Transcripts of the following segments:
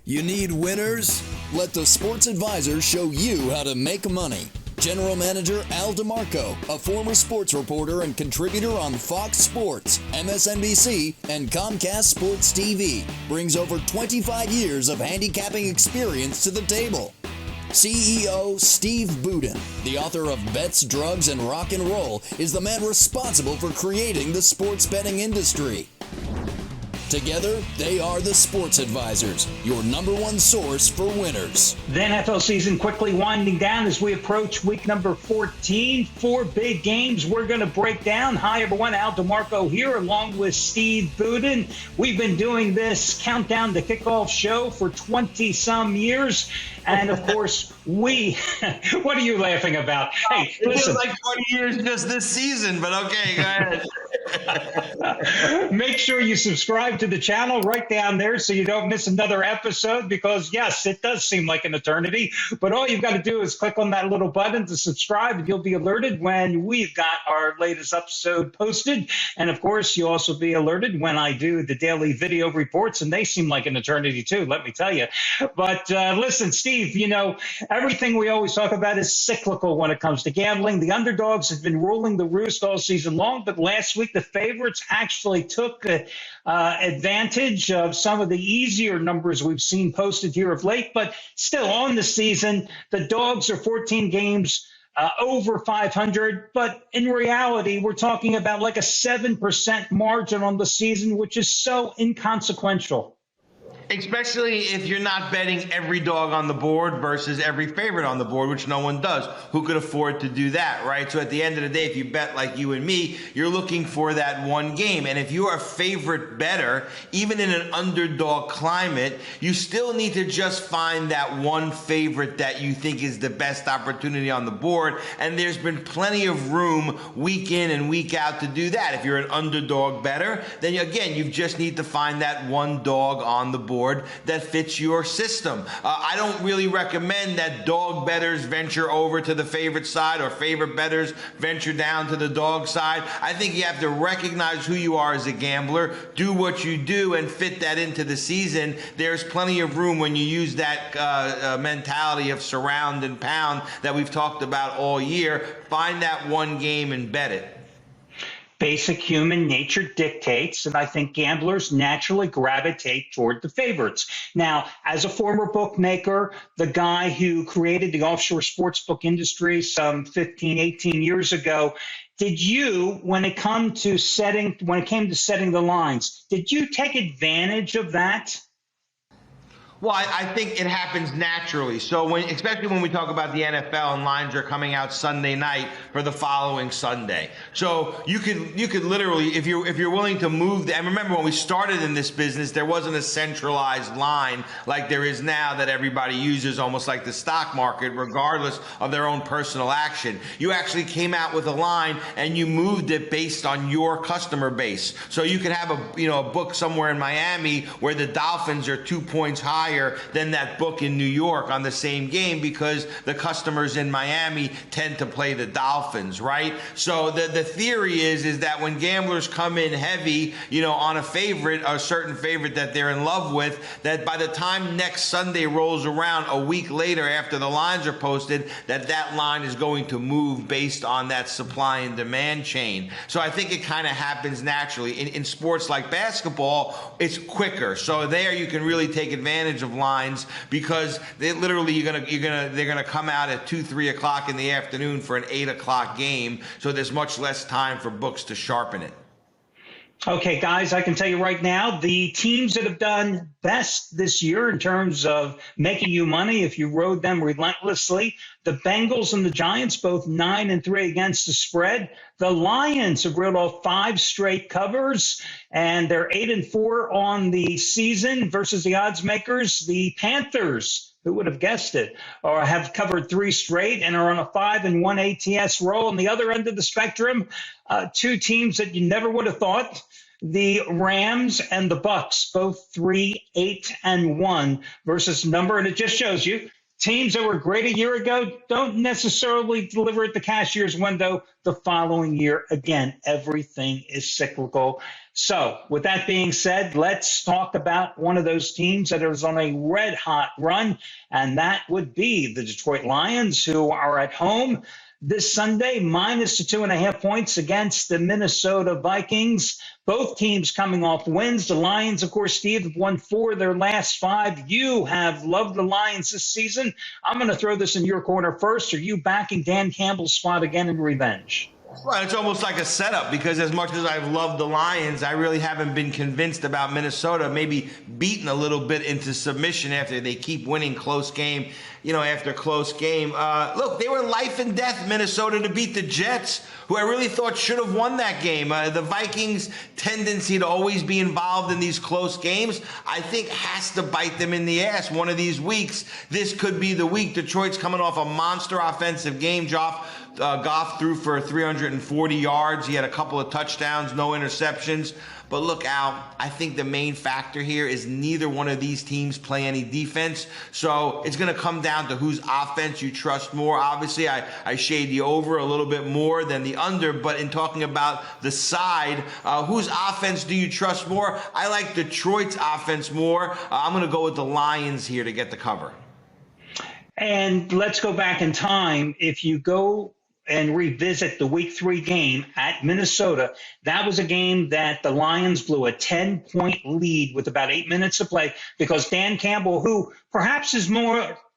You need winners? Let the Sports Advisor show you how to make money. General Manager Al DeMarco, a former sports reporter and contributor on Fox Sports, MSNBC, and Comcast Sports TV, brings over 25 years of handicapping experience to the table. CEO Steve Budin, the author of Bets, Drugs, and Rock and Roll, is the man responsible for creating the sports betting industry. Together, they are the Sports Advisors, your number one source for winners. The NFL season quickly winding down as we approach week number 14. 4 big games we're going to break down. Hi, everyone. Al DeMarco here along with Steve Budin. We've been doing this Countdown to Kickoff show for 20-some years. And, of course, what are you laughing about? Hey, it listen. feels like 20 years just this season, but okay, go ahead. Make sure you subscribe to the channel right down there so you don't miss another episode because, yes, it does seem like an eternity. But all you've got to do is click on that little button to subscribe, and you'll be alerted when we've got our latest episode posted. And, of course, you'll also be alerted when I do the daily video reports, and they seem like an eternity, too, let me tell you. But listen, Steve, you know, everything we always talk about is cyclical when it comes to gambling. The underdogs have been ruling the roost all season long, but last week the favorites actually took advantage of some of the easier numbers we've seen posted here of late. But still, on the season, the dogs are 14 games over 500. But in reality, we're talking about like a 7% margin on the season, which is so inconsequential. Especially if you're not betting every dog on the board versus every favorite on the board, which no one does. Who could afford to do that, right? So at the end of the day, if you bet like you and me, you're looking for that one game. And if you're a favorite bettor, even in an underdog climate, you still need to just find that one favorite that you think is the best opportunity on the board. And there's been plenty of room week in and week out to do that. If you're an underdog bettor, then again, you just need to find that one dog on the board that fits your system. I don't really recommend that dog bettors venture over to the favorite side or favorite bettors venture down to the dog side. I think you have to recognize who you are as a gambler, do what you do, and fit that into the season. There's plenty of room when you use that mentality of surround and pound that we've talked about all year. Find that one game and bet it. Basic human nature dictates, and I think gamblers naturally gravitate toward the favorites. Now, as a former bookmaker, the guy who created the offshore sportsbook industry some 15, 18 years ago, did you, when it came to setting the lines, did you take advantage of that? Well, I think it happens naturally. So especially when we talk about the NFL and lines are coming out Sunday night for the following Sunday. So you could literally, if you're willing to move and remember when we started in this business, there wasn't a centralized line like there is now that everybody uses, almost like the stock market, regardless of their own personal action. You actually came out with a line and you moved it based on your customer base. So you could have a book somewhere in Miami where the Dolphins are 2 points higher than that book in New York on the same game because the customers in Miami tend to play the Dolphins, right? So the theory is that when gamblers come in heavy, on a certain favorite that they're in love with, that by the time next Sunday rolls around a week later after the lines are posted, that line is going to move based on that supply and demand chain. So I think it kind of happens naturally. In sports like basketball, it's quicker. So there you can really take advantage of lines because they're gonna come out at 2-3 o'clock in the afternoon for an 8 o'clock game, so there's much less time for books to sharpen it. Okay, guys, I can tell you right now, the teams that have done best this year in terms of making you money, if you rode them relentlessly, the Bengals and the Giants, both 9-3 against the spread. The Lions have reeled off 5 straight covers, and they're 8-4 on the season versus the odds makers. The Panthers, who would have guessed it, or have covered 3 straight and are on a 5-1 ATS roll. On the other end of the spectrum, 2 teams that you never would have thought, the Rams and the Bucks, both 3-8-1 versus number. And it just shows you teams that were great a year ago don't necessarily deliver at the cashier's window the following year. Again, everything is cyclical. So with that being said, let's talk about one of those teams that is on a red hot run, and that would be the Detroit Lions, who are at home this Sunday, minus the 2.5 points against the Minnesota Vikings. Both teams coming off wins. The Lions, of course, Steve, have won 4 of their last 5. You have loved the Lions this season. I'm going to throw this in your corner first. Are you backing Dan Campbell's squad again in revenge? Well, it's almost like a setup, because as much as I've loved the Lions, I really haven't been convinced about Minnesota, maybe beaten a little bit into submission after they keep winning close game, after close game. Look, they were life and death, Minnesota, to beat the Jets, who I really thought should have won that game. The Vikings' tendency to always be involved in these close games, I think, has to bite them in the ass one of these weeks. This could be the week. Detroit's coming off a monster offensive game. Goff threw for 340 yards. He had a couple of touchdowns, no interceptions. But look, Al, I think the main factor here is neither one of these teams play any defense. So it's going to come down to whose offense you trust more. Obviously, I shade the over a little bit more than the under. But in talking about the side, whose offense do you trust more? I like Detroit's offense more. I'm going to go with the Lions here to get the cover. And let's go back in time. If you go and revisit the Week 3 game at Minnesota, that was a game that the Lions blew a 10-point lead with about 8 minutes to play, because Dan Campbell, who perhaps is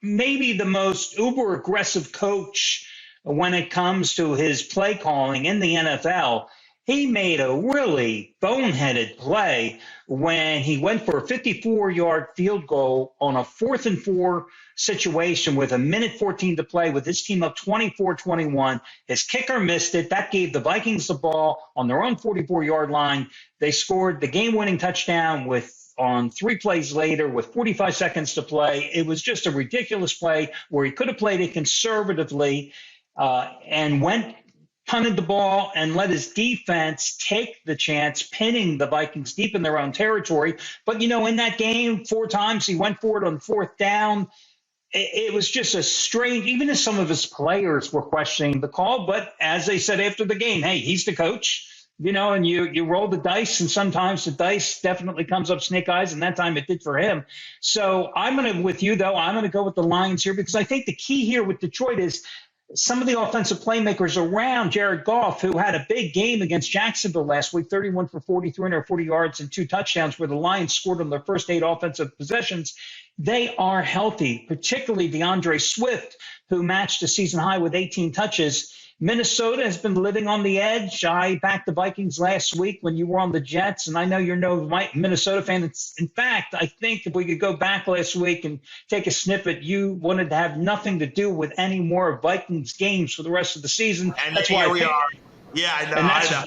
maybe the most uber-aggressive coach when it comes to his play calling in the NFL, he made a really boneheaded play when he went for a 54-yard field goal on a 4th and 4 situation with 1:14 to play, with his team up 24-21. His kicker missed it. That gave the Vikings the ball on their own 44-yard line. They scored the game-winning touchdown on 3 plays later with 45 seconds to play. It was just a ridiculous play where he could have played it conservatively and punted the ball and let his defense take the chance, pinning the Vikings deep in their own territory. But, in that game, 4 times he went for it on 4th down. It was just a strange, even as some of his players were questioning the call. But as they said after the game, hey, he's the coach, and you roll the dice, and sometimes the dice definitely comes up snake eyes, and that time it did for him. So I'm going to go with the Lions here, because I think the key here with Detroit is some of the offensive playmakers around Jared Goff, who had a big game against Jacksonville last week, 31 for 40, 340 yards and 2 touchdowns, where the Lions scored on their first 8 offensive possessions. They are healthy, particularly DeAndre Swift, who matched a season high with 18 touches. Minnesota has been living on the edge. I backed the Vikings last week when you were on the Jets, and I know you're no Minnesota fan. In fact, I think if we could go back last week and take a snippet, you wanted to have nothing to do with any more Vikings games for the rest of the season. And that's why we are. Yeah, I know.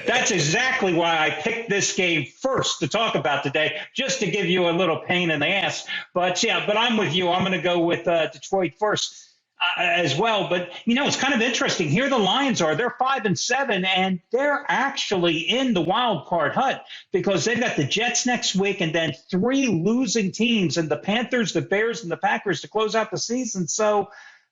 That's exactly why I picked this game first to talk about today, just to give you a little pain in the ass. But I'm with you. I'm going to go with Detroit first as well. But, it's kind of interesting. Here the Lions are. They're 5-7, and they're actually in the wild card hunt, because they've got the Jets next week and then 3 losing teams, and the Panthers, the Bears, and the Packers to close out the season. So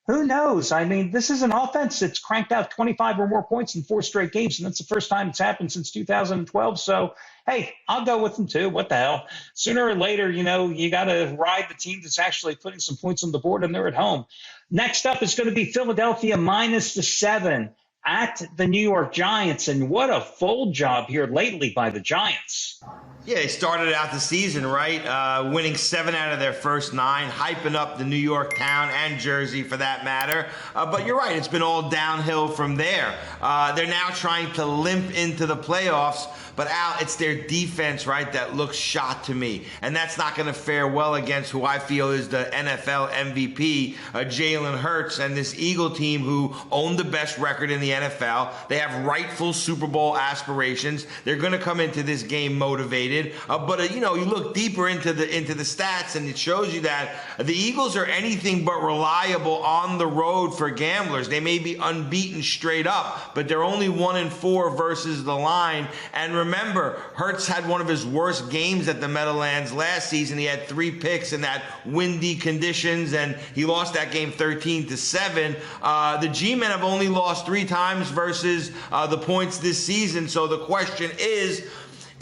who knows? I mean, this is an offense that's cranked out 25 or more points in 4 straight games, and that's the first time it's happened since 2012. So, hey, I'll go with them too. What the hell? Sooner or later, you got to ride the team that's actually putting some points on the board, and they're at home. Next up is going to be Philadelphia minus the 7 at the New York Giants, and what a fold job here lately by the Giants. Yeah, they started out the season, right? Winning 7 out of their first 9, hyping up the New York town and Jersey for that matter. But you're right, it's been all downhill from there. They're now trying to limp into the playoffs. But, Al, it's their defense, right, that looks shot to me. And that's not going to fare well against who I feel is the NFL MVP, Jalen Hurts, and this Eagle team who own the best record in the NFL. They have rightful Super Bowl aspirations. They're going to come into this game motivated. But you look deeper into the stats, and it shows you that the Eagles are anything but reliable on the road for gamblers. They may be unbeaten straight up, but they're only 1-4 versus the line. And remember, Hurts had one of his worst games at the Meadowlands last season. He had 3 picks in that windy conditions, and he lost that game 13-7. The G-men have only lost 3 times versus the points this season. So the question is,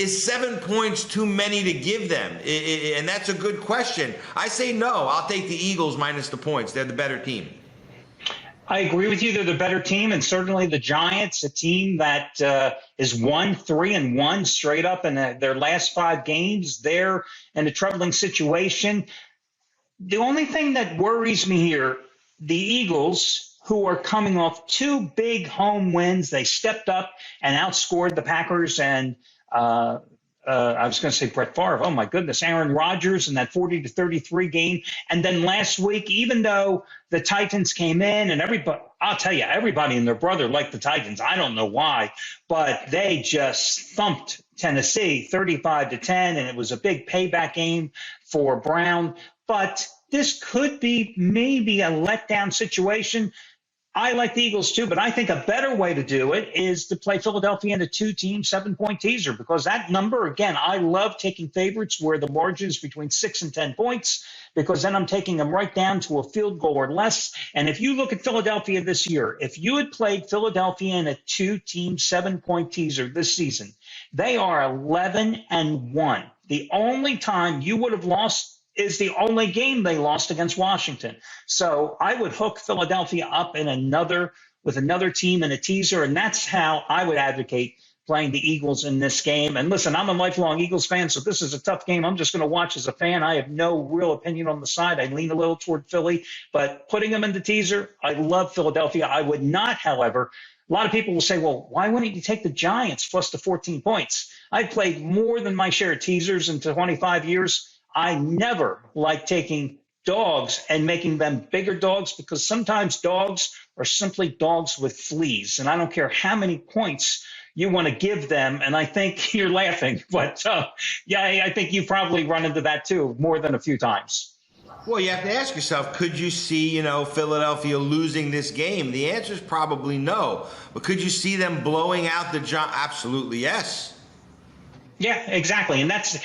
Is 7 points too many to give them? And that's a good question. I say no. I'll take the Eagles minus the points. They're the better team. I agree with you. They're the better team, and certainly the Giants, a team that is 1-3-1 straight up in their last 5 games. They're in a troubling situation. The only thing that worries me here, the Eagles, who are coming off 2 big home wins, they stepped up and outscored the Packers and I was going to say Brett Favre. Oh, my goodness. Aaron Rodgers in that 40-33 game. And then last week, even though the Titans came in and everybody, I'll tell you, everybody and their brother liked the Titans. I don't know why, but they just thumped Tennessee 35-10, and it was a big payback game for Brown. But this could be maybe a letdown situation. I like the Eagles too, but I think a better way to do it is to play Philadelphia in a 2-team 7-point teaser, because that number, again, I love taking favorites where the margin is between 6 and 10 points, because then I'm taking them right down to a field goal or less. And if you look at Philadelphia this year, if you had played Philadelphia in a 2-team 7-point teaser this season, they are 11-1. The only time you would have lost is the only game they lost against Washington. So I would hook Philadelphia up in with another team in a teaser, and that's how I would advocate playing the Eagles in this game. And listen, I'm a lifelong Eagles fan, so this is a tough game. I'm just going to watch as a fan. I have no real opinion on the side. I lean a little toward Philly, but putting them in the teaser, I love Philadelphia. I would not, however, a lot of people will say, well, why wouldn't you take the Giants plus the 14 points? I've played more than my share of teasers in 25 years. I never like taking dogs and making them bigger dogs, because sometimes dogs are simply dogs with fleas. And I don't care how many points you want to give them. And I think you're laughing, but yeah, I think you probably run into that too, more than a few times. Well, you have to ask yourself, could you see, Philadelphia losing this game? The answer is probably no. But could you see them blowing out the Giants? Absolutely, yes. Yeah, exactly. And that's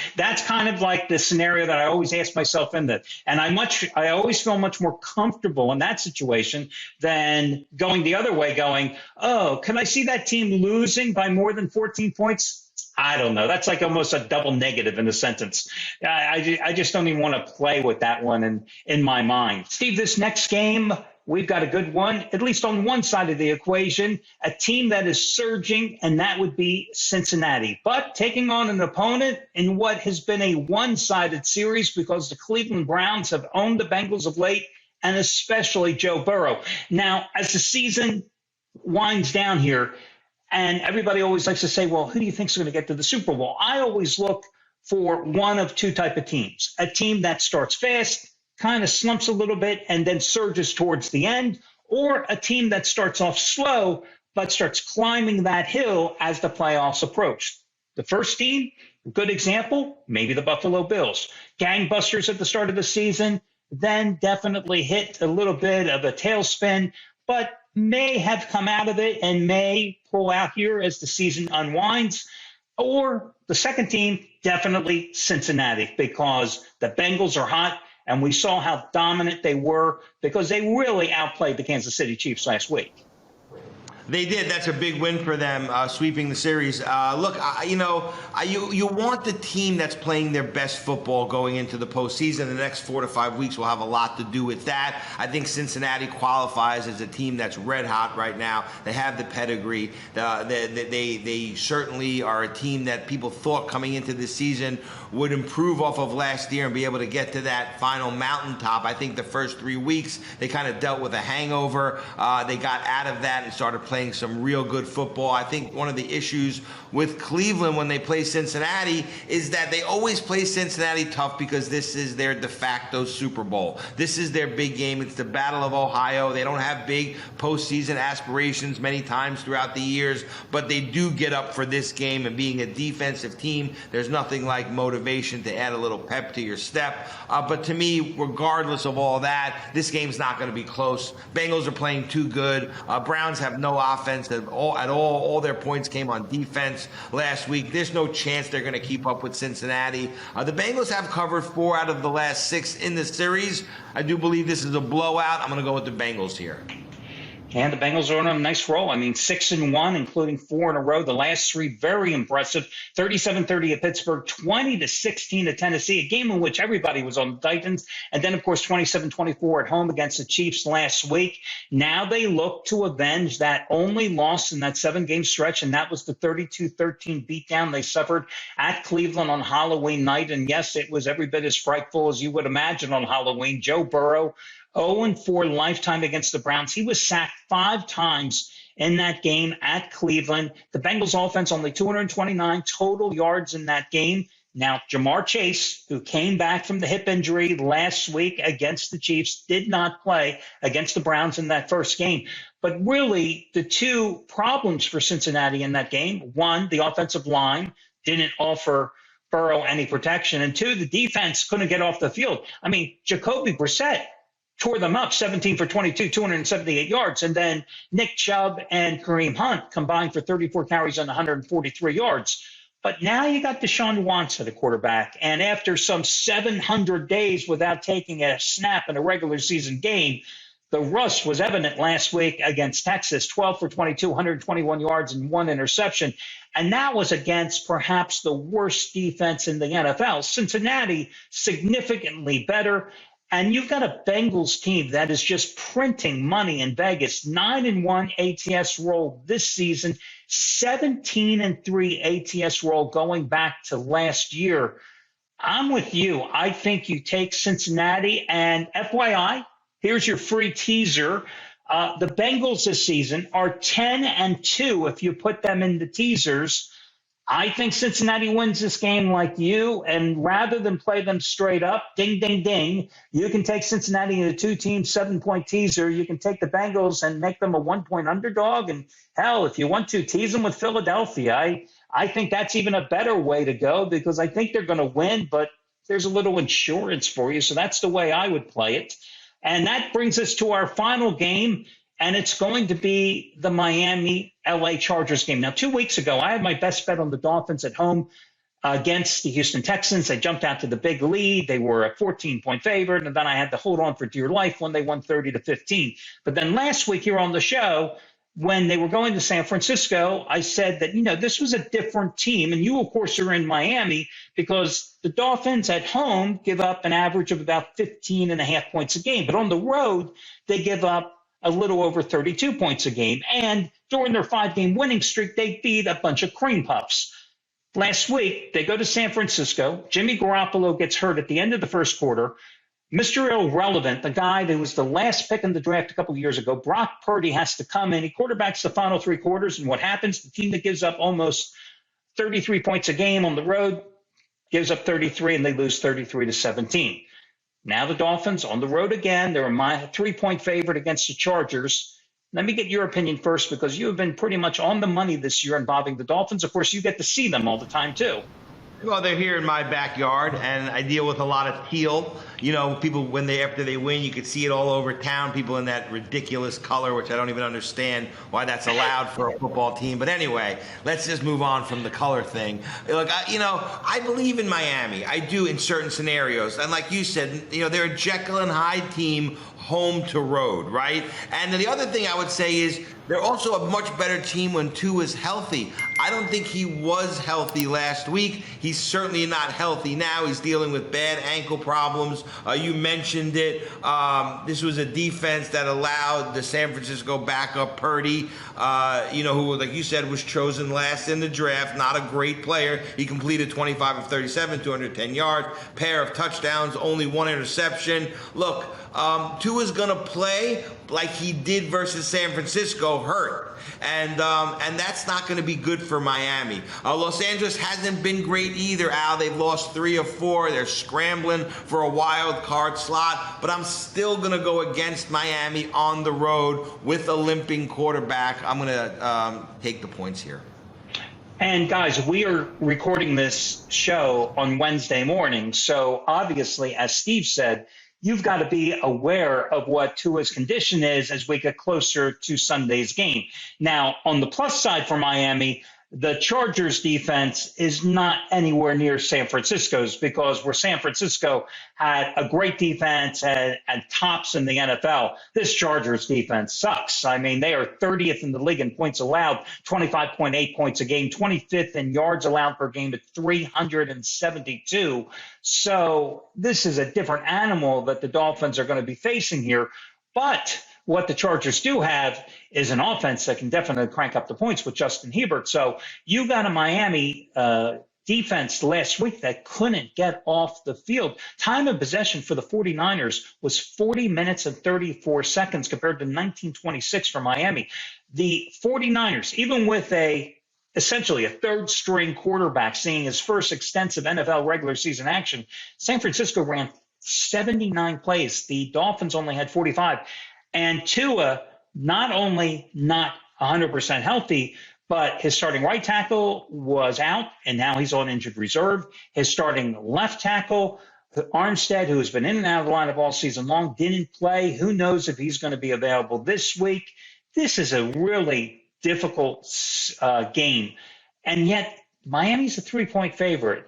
kind of like the scenario that I always ask myself in that. And I always feel much more comfortable in that situation than going the other way, going, oh, can I see that team losing by more than 14 points? I don't know. That's like almost a double negative in a sentence. I just don't even want to play with that one in my mind. Steve, this next game, we've got a good one, at least on one side of the equation, a team that is surging, and that would be Cincinnati. But taking on an opponent in what has been a one-sided series, because the Cleveland Browns have owned the Bengals of late, and especially Joe Burrow. Now, as the season winds down here, and everybody always likes to say, well, who do you think is going to get to the Super Bowl? I always look for one of two type of teams, a team that starts fast, kind of slumps a little bit, and then surges towards the end, or a team that starts off slow but starts climbing that hill as the playoffs approach. The first team, a good example, maybe the Buffalo Bills. Gangbusters at the start of the season, then definitely hit a little bit of a tailspin, but may have come out of it and may pull out here as the season unwinds. Or the second team, definitely Cincinnati, because the Bengals are hot. And we saw how dominant they were because they really outplayed the Kansas City Chiefs last week. They did. That's a big win for them, sweeping the series. Look, you want the team that's playing their best football going into the postseason. The next 4 to 5 weeks will have a lot to do with that. I think Cincinnati qualifies as a team that's red hot right now. They have the pedigree. They certainly are a team that people thought coming into this season would improve off of last year and be able to get to that final mountaintop. I think the first 3 weeks they kind of dealt with a hangover. They got out of that and started playing some real good football. I think one of the issues with Cleveland when they play Cincinnati is that they always play Cincinnati tough because this is their de facto Super Bowl. This is their big game. It's the Battle of Ohio. They don't have big postseason aspirations many times throughout the years, but they do get up for this game, and being a defensive team, there's nothing like motivation to add a little pep to your step. But to me, regardless of all that, this game's not going to be close. Bengals are playing too good. Browns have no offense at all. All their points came on defense last week. There's no chance they're going to keep up with Cincinnati. The Bengals have covered 4 out of the last 6 in the series. I do believe this is a blowout. I'm going to go with the Bengals here. And the Bengals are on a nice roll. I mean, 6-1, including 4 in a row. The last 3, very impressive. 37-30 at Pittsburgh, 20-16 at Tennessee, a game in which everybody was on the Titans. And then, of course, 27-24 at home against the Chiefs last week. Now they look to avenge that only loss in that 7-game stretch, and that was the 32-13 beatdown they suffered at Cleveland on Halloween night. And yes, it was every bit as frightful as you would imagine on Halloween. Joe Burrow, 0-4 lifetime against the Browns. He was sacked 5 times in that game at Cleveland. The Bengals offense only 229 total yards in that game. Now, Jamar Chase, who came back from the hip injury last week against the Chiefs, did not play against the Browns in that first game. But really, the 2 problems for Cincinnati in that game, 1, the offensive line didn't offer Burrow any protection, and 2, the defense couldn't get off the field. I mean, Jacoby Brissett tore them up, 17 for 22, 278 yards. And then Nick Chubb and Kareem Hunt combined for 34 carries and 143 yards. But now you got Deshaun Watson at quarterback. And after some 700 days without taking a snap in a regular season game, the rust was evident last week against Texas, 12 for 22, 121 yards and 1 interception. And that was against perhaps the worst defense in the NFL. Cincinnati, significantly better. And you've got a Bengals team that is just printing money in Vegas. 9-1 ATS roll this season, 17-3 ATS roll going back to last year. I'm with you. I think you take Cincinnati, and FYI, here's your free teaser. The Bengals this season are 10-2 if you put them in the teasers. I think Cincinnati wins this game like you, and rather than play them straight up, ding, ding, ding, you can take Cincinnati in a 2-team, 7-point teaser. You can take the Bengals and make them a 1-point underdog. And hell, if you want to, tease them with Philadelphia. I think that's even a better way to go because I think they're going to win, but there's a little insurance for you. So that's the way I would play it. And that brings us to our final game. And it's going to be the Miami-LA Chargers game. Now, 2 weeks ago, I had my best bet on the Dolphins at home against the Houston Texans. They jumped out to the big lead. They were a 14-point favorite, and then I had to hold on for dear life when they won 30-15. But then last week here on the show, when they were going to San Francisco, I said that, this was a different team. And you, of course, are in Miami because the Dolphins at home give up an average of about 15.5 points a game. But on the road, they give up a little over 32 points a game. And during their 5-game winning streak, they beat a bunch of cream puffs. Last week, they go to San Francisco. Jimmy Garoppolo gets hurt at the end of the first quarter. Mr. Irrelevant, the guy that was the last pick in the draft a couple of years ago, Brock Purdy has to come in. He quarterbacks the final 3 quarters. And what happens? The team that gives up almost 33 points a game on the road gives up 33, and they lose 33-17. Now the Dolphins on the road again. They're a 3-point favorite against the Chargers. Let me get your opinion first because you have been pretty much on the money this year involving the Dolphins. Of course, you get to see them all the time, too. Well, they're here in my backyard, and I deal with a lot of teal. People, after they win, you could see it all over town. People in that ridiculous color, which I don't even understand why that's allowed for a football team. But anyway, let's just move on from the color thing. Look, I believe in Miami. I do in certain scenarios. And like you said, they're a Jekyll and Hyde team home to road, right? And the other thing I would say is they're also a much better team when Tua is healthy. I don't think he was healthy last week. He's certainly not healthy now. He's dealing with bad ankle problems. You mentioned it. This was a defense that allowed the San Francisco backup Purdy, who, like you said, was chosen last in the draft. Not a great player. He completed 25 of 37, 210 yards, pair of touchdowns, only 1 interception. Look, Tua's going to play like he did versus San Francisco, hurt. And that's not going to be good for Miami. Los Angeles hasn't been great either, Al. They've lost 3 of 4. They're scrambling for a wild card slot. But I'm still going to go against Miami on the road with a limping quarterback. I'm going to take the points here. And guys, we are recording this show on Wednesday morning. So obviously, as Steve said, you've got to be aware of what Tua's condition is as we get closer to Sunday's game. Now, on the plus side for Miami, the Chargers defense is not anywhere near San Francisco's, because where San Francisco had a great defense and tops in the NFL, this Chargers defense sucks. I mean, they are 30th in the league in points allowed, 25.8 points a game, 25th in yards allowed per game at 372. So this is a different animal that the Dolphins are going to be facing here. But what the Chargers do have is an offense that can definitely crank up the points with Justin Herbert. So you got a Miami defense last week that couldn't get off the field. Time of possession for the 49ers was 40 minutes and 34 seconds compared to 19:26 for Miami. The 49ers, even with essentially a third-string quarterback seeing his first extensive NFL regular season action, San Francisco ran 79 plays. The Dolphins only had 45. And Tua, not only not 100% healthy, but his starting right tackle was out, and now he's on injured reserve. His starting left tackle, Armstead, who has been in and out of the lineup all season long, didn't play. Who knows if he's going to be available this week? This is a really difficult game. And yet, Miami's a 3-point favorite.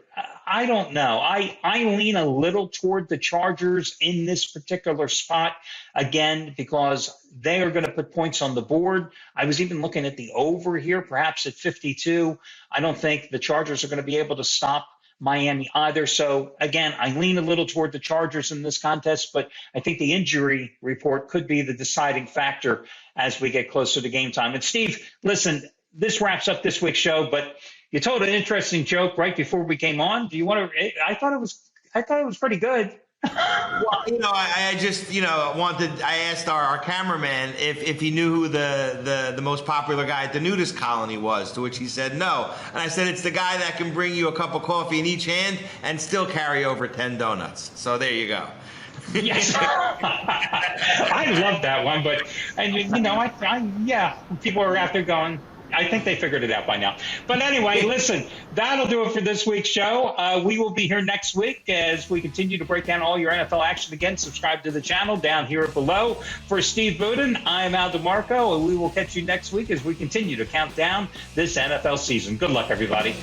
I don't know. I lean a little toward the Chargers in this particular spot, again, because they are going to put points on the board. I was even looking at the over here, perhaps at 52. I don't think the Chargers are going to be able to stop Miami either. So, again, I lean a little toward the Chargers in this contest, but I think the injury report could be the deciding factor as we get closer to game time. And, Steve, listen, this wraps up this week's show, but you told an interesting joke right before we came on. Do you want to? I thought it was pretty good. Well, I just, I asked our cameraman if he knew who the most popular guy at the nudist colony was, to which he said no. And I said, it's the guy that can bring you a cup of coffee in each hand and still carry over 10 donuts. So there you go. Yes. I love that one, but people are out there going, I think they figured it out by now. But anyway, listen, that'll do it for this week's show. We will be here next week as we continue to break down all your NFL action. Again, subscribe to the channel down here below. For Steve Budin, I am Al DeMarco, and we will catch you next week as we continue to count down this NFL season. Good luck, everybody.